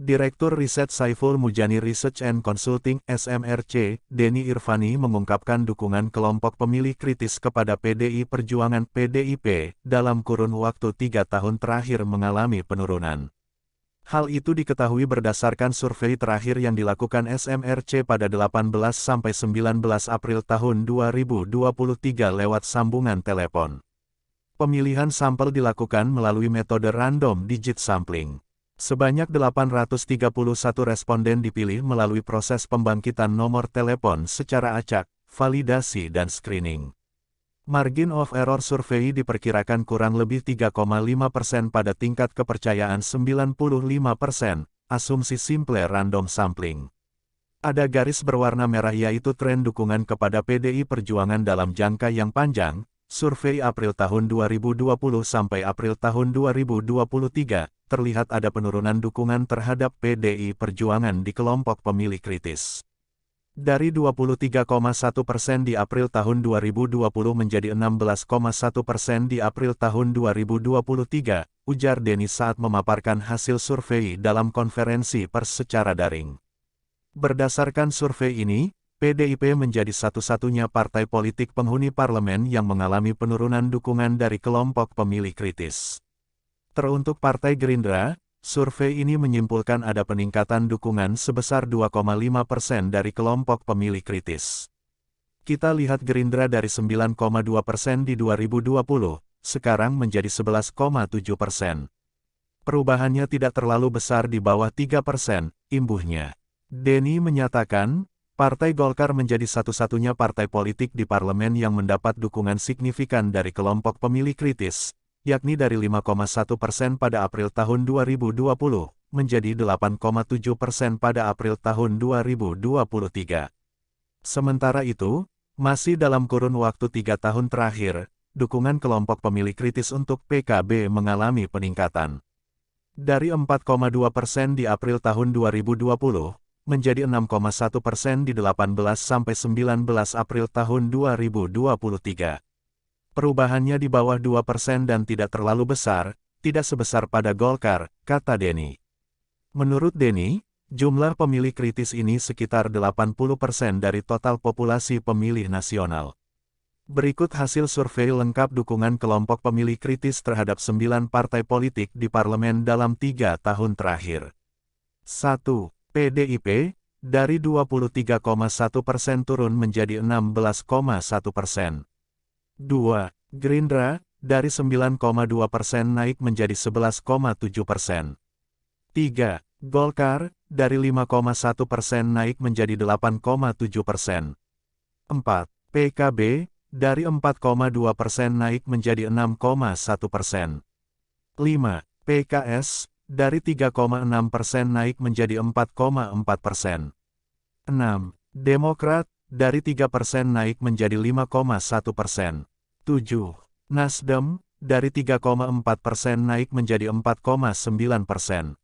Direktur Riset Saiful Mujani Research and Consulting (SMRC), Denny Irvani mengungkapkan dukungan kelompok pemilih kritis kepada PDI Perjuangan (PDIP) dalam kurun waktu 3 tahun terakhir mengalami penurunan. Hal itu diketahui berdasarkan survei terakhir yang dilakukan SMRC pada 18–19 April tahun 2023 lewat sambungan telepon. Pemilihan sampel dilakukan melalui metode random digit sampling. Sebanyak 831 responden dipilih melalui proses pembangkitan nomor telepon secara acak, validasi dan screening. Margin of error survei diperkirakan kurang lebih 3,5% pada tingkat kepercayaan 95%, asumsi simple random sampling. Ada garis berwarna merah yaitu tren dukungan kepada PDI Perjuangan dalam jangka yang panjang, survei April tahun 2020 sampai April tahun 2023, terlihat ada penurunan dukungan terhadap PDI Perjuangan di kelompok pemilih kritis. Dari 23,1% di April tahun 2020 menjadi 16,1% di April tahun 2023, ujar Denny saat memaparkan hasil survei dalam konferensi pers secara daring. Berdasarkan survei ini, PDIP menjadi satu-satunya partai politik penghuni parlemen yang mengalami penurunan dukungan dari kelompok pemilih kritis. Teruntuk Partai Gerindra, survei ini menyimpulkan ada peningkatan dukungan sebesar 2,5% dari kelompok pemilih kritis. Kita lihat Gerindra dari 9,2% di 2020, sekarang menjadi 11,7%. Perubahannya tidak terlalu besar di bawah 3%, imbuhnya. Denny menyatakan, Partai Golkar menjadi satu-satunya partai politik di parlemen yang mendapat dukungan signifikan dari kelompok pemilih kritis, yakni dari 5,1% pada April tahun 2020, menjadi 8,7% pada April tahun 2023. Sementara itu, masih dalam kurun waktu 3 tahun terakhir, dukungan kelompok pemilih kritis untuk PKB mengalami peningkatan. Dari 4,2% di April tahun 2020, menjadi 6,1% di 18–19 April tahun 2023. Perubahannya di bawah 2% dan tidak terlalu besar, tidak sebesar pada Golkar, kata Denny. Menurut Denny, jumlah pemilih kritis ini sekitar 80% dari total populasi pemilih nasional. Berikut hasil survei lengkap dukungan kelompok pemilih kritis terhadap 9 partai politik di parlemen dalam 3 tahun terakhir. 1. PDIP, dari 23,1% turun menjadi 16,1%. 2. Gerindra, dari 9,2% naik menjadi 11,7%. 3. Golkar, dari 5,1% naik menjadi 8,7%. 4. PKB, dari 4,2% naik menjadi 6,1%. 5. PKS, dari 3,6% naik menjadi 4,4%. 6. Demokrat, dari 3% naik menjadi 5,1%. 7. Nasdem, dari 3,4% naik menjadi 4,9%.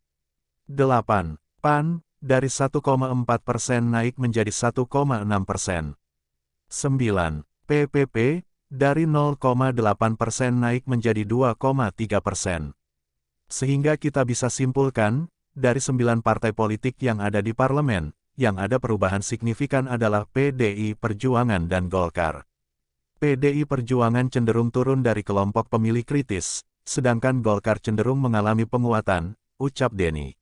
8. PAN, dari 1,4% naik menjadi 1,6%. 9. PPP, dari 0,8% naik menjadi 2,3%. Sehingga kita bisa simpulkan, dari 9 partai politik yang ada di parlemen, yang ada perubahan signifikan adalah PDI Perjuangan dan Golkar. PDI Perjuangan cenderung turun dari kelompok pemilih kritis, sedangkan Golkar cenderung mengalami penguatan, ucap Denny.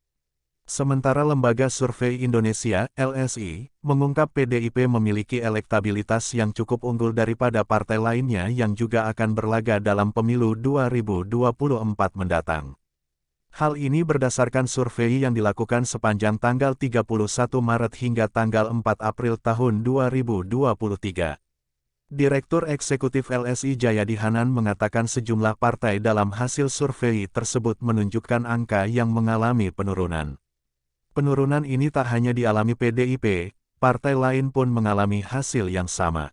Sementara Lembaga Survei Indonesia, LSI, mengungkap PDIP memiliki elektabilitas yang cukup unggul daripada partai lainnya yang juga akan berlaga dalam pemilu 2024 mendatang. Hal ini berdasarkan survei yang dilakukan sepanjang tanggal 31 Maret hingga tanggal 4 April tahun 2023. Direktur Eksekutif LSI Jayadi Hanan mengatakan sejumlah partai dalam hasil survei tersebut menunjukkan angka yang mengalami penurunan. Penurunan ini tak hanya dialami PDIP, partai lain pun mengalami hasil yang sama.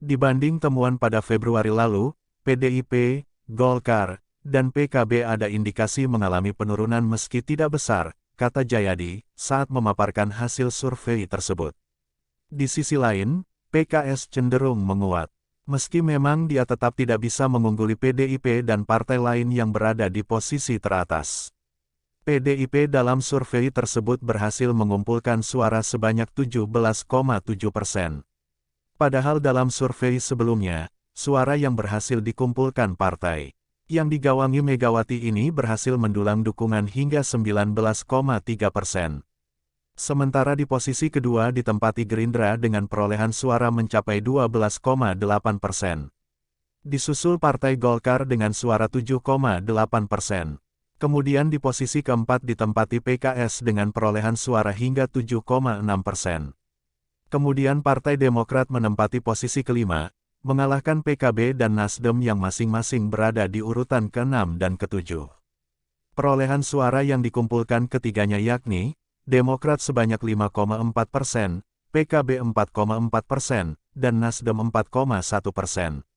Dibanding temuan pada Februari lalu, PDIP, Golkar, dan PKB ada indikasi mengalami penurunan meski tidak besar, kata Jayadi, saat memaparkan hasil survei tersebut. Di sisi lain, PKS cenderung menguat. Meski memang dia tetap tidak bisa mengungguli PDIP dan partai lain yang berada di posisi teratas. PDIP dalam survei tersebut berhasil mengumpulkan suara sebanyak 17,7%. Padahal dalam survei sebelumnya, suara yang berhasil dikumpulkan partai yang digawangi Megawati ini berhasil mendulang dukungan hingga 19,3%. Sementara di posisi kedua ditempati Gerindra dengan perolehan suara mencapai 12,8%. Disusul Partai Golkar dengan suara 7,8%. Kemudian di posisi keempat ditempati PKS dengan perolehan suara hingga 7,6%. Kemudian Partai Demokrat menempati posisi kelima, mengalahkan PKB dan Nasdem yang masing-masing berada di urutan ke-6 dan ke-7. Perolehan suara yang dikumpulkan ketiganya yakni, Demokrat sebanyak 5,4%, PKB 4,4%, dan Nasdem 4,1%.